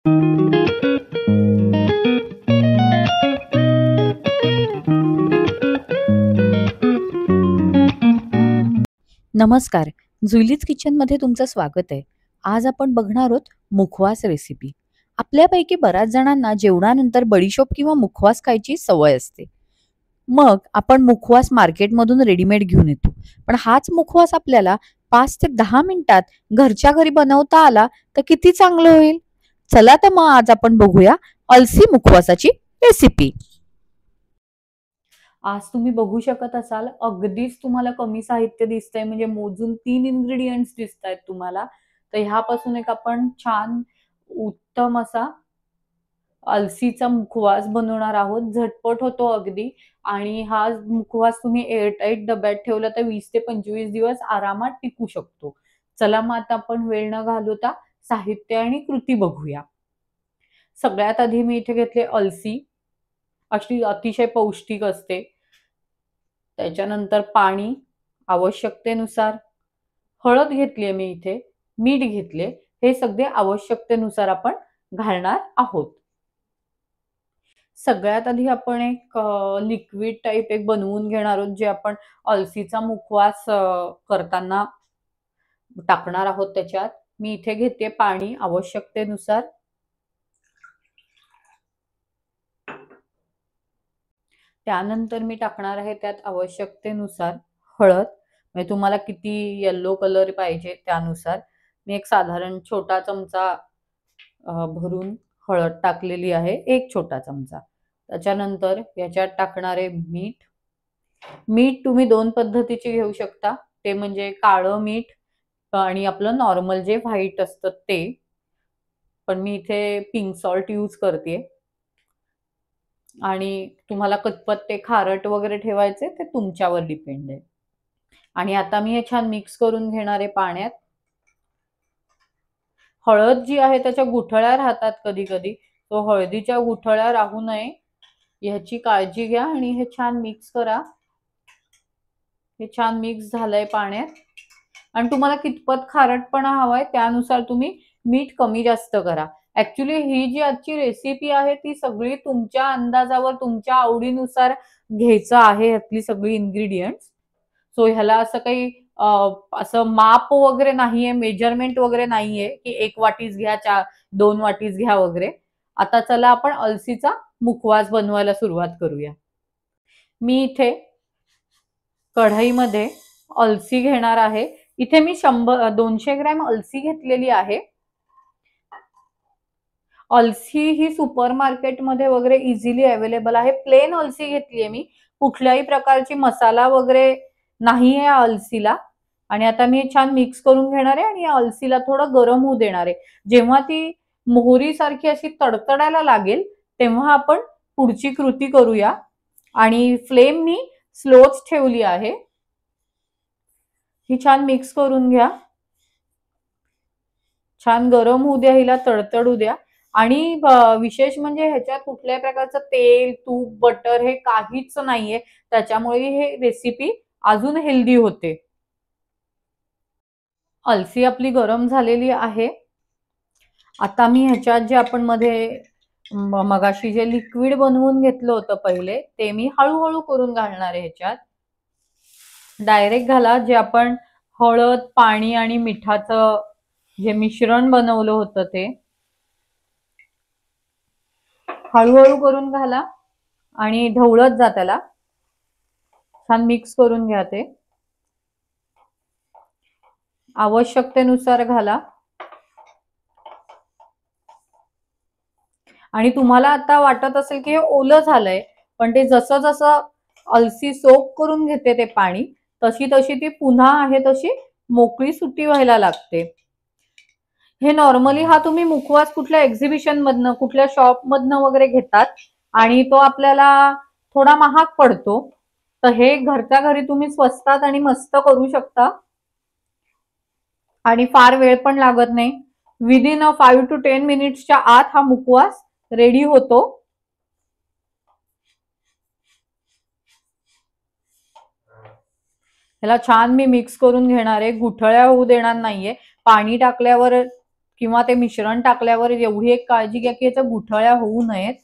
नमस्कार. जुईलीज किचनमध्ये तुमचं स्वागत आहे. आज आपण बघणार आहोत मुखवास रेसिपी. आपल्यापैकी बऱ्याच जणांना जेवणानंतर बडीशोप किंवा मुखवास खायची सवय असते. मग आपण मुखवास मार्केटमधून रेडीमेड घेऊन येतो. पण हाच मुखवास आपल्याला 5 ते 10 मिनिटात घरच्या घरी बनवता आला तर किती चांगलं होईल. चला तर मग आज आपण बघूया अलसी मुखवासाची रेसिपी. आज तुम्ही बघू शकत असाल अगदीच तुम्हाला कमी साहित्य दिसतंय, म्हणजे मोजून 3 इन्ग्रेडियंट्स दिसतायत तुम्हाला. तर ह्यापासून एक आपण छान उत्तम असा अलसीचा मुखवास बनवणार आहोत. झटपट होतो अगदी आणि हा मुखवास तुम्ही एअरटाईट डब्यात ठेवला तर 20 ते 25 दिवस आरामात टिकू शकतो. चला मग आता आपण वेळ न घालवता साहित्य आणि कृती बघूया. सगळ्यात आधी मी इथे घेतले अलसी. अशी अतिशय पौष्टिक असते. त्याच्यानंतर पाणी आवश्यकतेनुसार, हळद घेतलीये मी इथे, मीठ घेतले. हे सगळे आवश्यकतेनुसार आपण घालणार आहोत. सगळ्यात आधी आपण एक लिक्विड टाइप एक बनवून घेणार आहोत, जे आपण अलसीचा मुखवास करताना टाकणार आहोत त्याच्यात. मी इथे घेते पाणी आवश्यकतेनुसार. त्यानंतर मी टाकणार आहे त्यात आवश्यकतेनुसार हळद. म्हणजे तुम्हाला किती येलो कलर पाहिजे त्यानुसार. मी एक साधारण छोटा चमचा भरून हळद टाकलेली आहे, 1 छोटा चमचा. त्याच्यानंतर याच्यात टाकणारे मीठ. मीठ तुम्ही 2 पद्धतीचे घेऊ शकता. ते म्हणजे काळं मीठ आणि आपलं नॉर्मल जे व्हाईट असतं ते. पण मी इथे पिंक सॉल्ट यूज करते. आणि तुम्हाला कितपत ते खारट वगैरे ठेवायचे ते तुमच्यावर डिपेंड आहे. आणि आता मी हे छान मिक्स करून घेणार आहे पाण्यात. हळद जी आहे त्याच्या गुठळ्या राहतात कधी-कधी. तो हळदीच्या गुठळ्या राहू नये ह्याची काळजी घ्या आणि हे छान मिक्स करा. हे छान मिक्स झालंय पाण्यात. आणि तुम्हाला कितपत खारटपणा हवाय त्यानुसार तुम्ही मीठ कमी जास्त करा. ऍक्च्युली ही जी आजची रेसिपी आहे ती सगळी तुमच्या अंदाजावर, तुमच्या आवडीनुसार घ्यायचं आहे ह्यातली सगळी इन्ग्रेडियंट्स. सो ह्याला असं काही असं माप वगैरे नाहीये, मेजरमेंट वगैरे नाहीये की 1 वाटीच घ्या, 2 वाटीच घ्या वगैरे. आता चला आपण अलसीचा मुखवास बनवायला सुरुवात करूया. मी इथे कढईमध्ये अलसी घेणार आहे. इथे मी 200 ग्रॅम अलसी घेतलेली आहे. अलसी ही सुपर मार्केटमध्ये वगैरे इझिली अवेलेबल आहे. प्लेन अलसी घेतलीये मी. कुठल्याही प्रकारची मसाला वगैरे नाहीये या अलसीला. आणि आता मी छान मिक्स करून घेणार आहे आणि या अलसीला थोडं गरम होऊ देणार आहे. जेव्हा ती मोहरीसारखी अशी तडतडायला लागेल तेव्हा आपण पुढची कृती करूया. आणि फ्लेम मी स्लोच ठेवली आहे. ही छान मिक्स करून घ्या. छान गरम होऊ द्या, हिला तडतडू द्या. आणि विशेष म्हणजे ह्याच्यात कुठल्याही प्रकारचं तेल, तूप, बटर हे काहीच नाहीये. त्याच्यामुळे हे रेसिपी अजून हेल्दी होते. अलसी आपली गरम झालेली आहे. आता मी ह्याच्यात जे आपण मध्ये मगाशी जे लिक्विड बनवून घेतलं होतं पहिले ते मी हळूहळू करून घालणार आहे ह्याच्यात. डायरेक्ट घाला. जे आपण हळद, पाणी आणि मिठाचं जे मिश्रण बनवलं होतं ते हळूहळू करून घाला आणि ढवळत जा त्याला. छान मिक्स करून घ्या ते. आवश्यकतेनुसार घाला. आणि तुम्हाला आता वाटत असेल की हे ओलं झालंय, पण ते जसं जसं अलसी सोक करून घेते ते पाणी, तशी तशी ती पुन्हा आहे तशी मोकळी सुटी व्हायला लागते. हे नॉर्मली हा तुम्ही मुखवास कुठल्या एक्झिबिशन मधनं, कुठल्या शॉप मधनं वगैरे घेतात आणि तो आपल्याला थोडा महाग पडतो. तर हे घरच्या घरी तुम्ही स्वस्तात आणि मस्त करू शकता आणि फार वेळ पण लागत नाही. विदिन 5 to 10 मिनिट्सच्या आत हा मुखवास रेडी होतो. ह्याला छान मी मिक्स करून घेणार आहे. गुठळ्या होऊ देणार नाहीये. पाणी टाकल्यावर किंवा ते मिश्रण टाकल्यावर एवढी एक काळजी घ्या की याच्या गुठळ्या होऊ नयेत,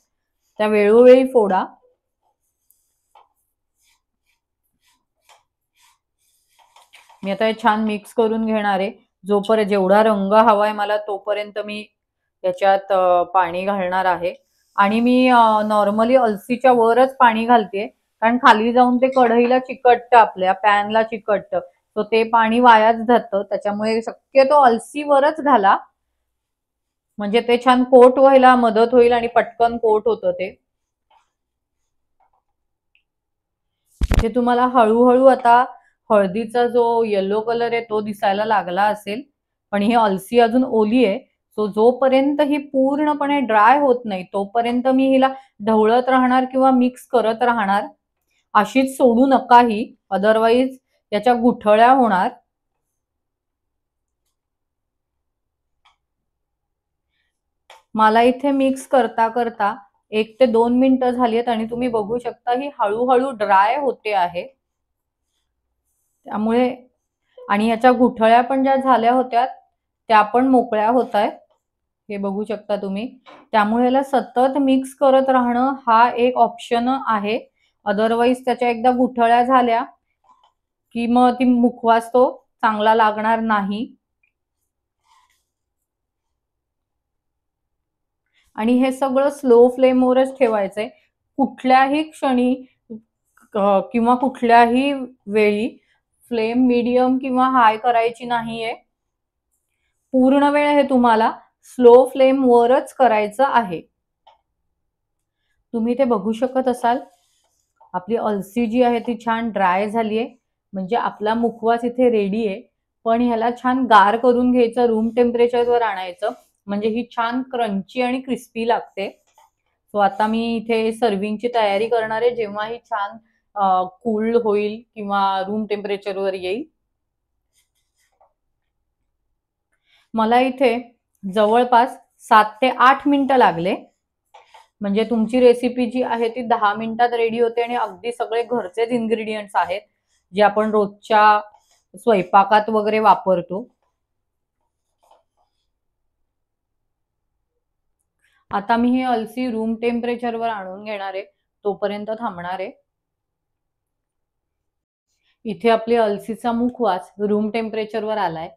त्या वेळोवेळी फोडा. मी आता हे छान मिक्स करून घेणार आहे. जोपर्यंत जेवढा रंग हवाय मला तोपर्यंत मी याच्यात पाणी घालणार आहे. आणि मी नॉर्मली अलसीच्या वरच पाणी घालते, कारण खाली जाऊन ते कढईला चिकटतं, आपल्या पॅनला चिकटतं, तर ते पाणी वायाच जातं. त्याच्यामुळे शक्यतो अलसीवरच घाला, म्हणजे ते छान कोट व्हायला मदत होईल आणि पटकन कोट होतं ते. जे तुम्हाला हळूहळू आता हळदीचा जो येलो कलर आहे तो दिसायला लागला असेल, पण ही अलसी अजून ओली आहे. सो जोपर्यंत ही पूर्णपणे ड्राय होत नाही तोपर्यंत मी हिला ढवळत राहणार किंवा मिक्स करत राहणार. अशीच सोडू नका ही, अदरवाईज याच्या गुठळ्या होणार. मला इथे मिक्स करता करता 1 ते 2 मिनिटं झाली आहेत आणि तुम्ही बघू शकता ही हळूहळू ड्राय होते आहे. त्यामुळे आणि याच्या गुठळ्या पण ज्या झाल्या होत्या त्या पण मोकळ्या होत आहेत, हे बघू शकता तुम्ही. त्यामुळे याला सतत मिक्स करत राहणं हा एक ऑप्शन आहे. अदरवाईज त्याच्या एकदा गुठळ्या झाल्या की मग ती मुखवास तो चांगला लागणार नाही. आणि हे सगळं स्लो फ्लेमवरच ठेवायचंय. कुठल्याही क्षणी किंवा कुठल्याही वेळी फ्लेम मीडियम किंवा हाय करायची नाहीये. पूर्ण वेळ हे तुम्हाला स्लो फ्लेम वरच करायचं आहे. तुम्ही ते बघू शकत असाल आपली अलसी जी आहे ती छान ड्राय झालीये, म्हणजे आपला मुखवास इथे रेडी आहे. पण ह्याला छान गार करून घ्यायचं, रूम टेम्परेचरवर आणायचं, म्हणजे ही छान क्रंची आणि क्रिस्पी लागते. सो आता मी इथे सर्विंगची तयारी करणार आहे, जेव्हा ही छान कूल होईल किंवा रूम टेम्परेचरवर येईल. मला इथे जवळपास 7 ते 8 मिनिटं लागले. म्हणजे तुमची रेसिपी जी आहे ती 10 मिनिटात रेडी होते आणि अगदी सगळे घरचेच इन्ग्रेडियंट्स आहेत जे आपण रोजच्या स्वयंपाकात वगैरे वापरतो. आता मी ही अलसी रूम टेम्परेचरवर आणून घेणार आहे, तोपर्यंत थांबणार आहे. इथे आपली अलसीचा मुखवास रूम टेम्परेचरवर आलाय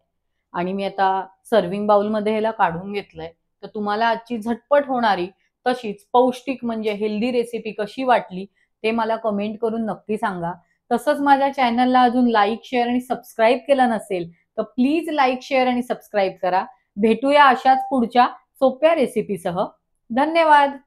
आणि मी आता सर्विंग बाउलमध्ये ह्याला काढून घेतलंय. तर तुम्हाला आजची झटपट होणारी तशीच पौष्टिक म्हणजे हेल्दी रेसिपी कशी वाटली ते मला कमेंट करून नक्की सांगा. तसंच माझ्या चॅनलला अजून लाईक, शेअर आणि सबस्क्राईब केलं नसेल तर प्लीज लाईक, शेअर आणि सबस्क्राईब करा. भेटूया अशाच पुढच्या सोप्या रेसिपीसह. धन्यवाद.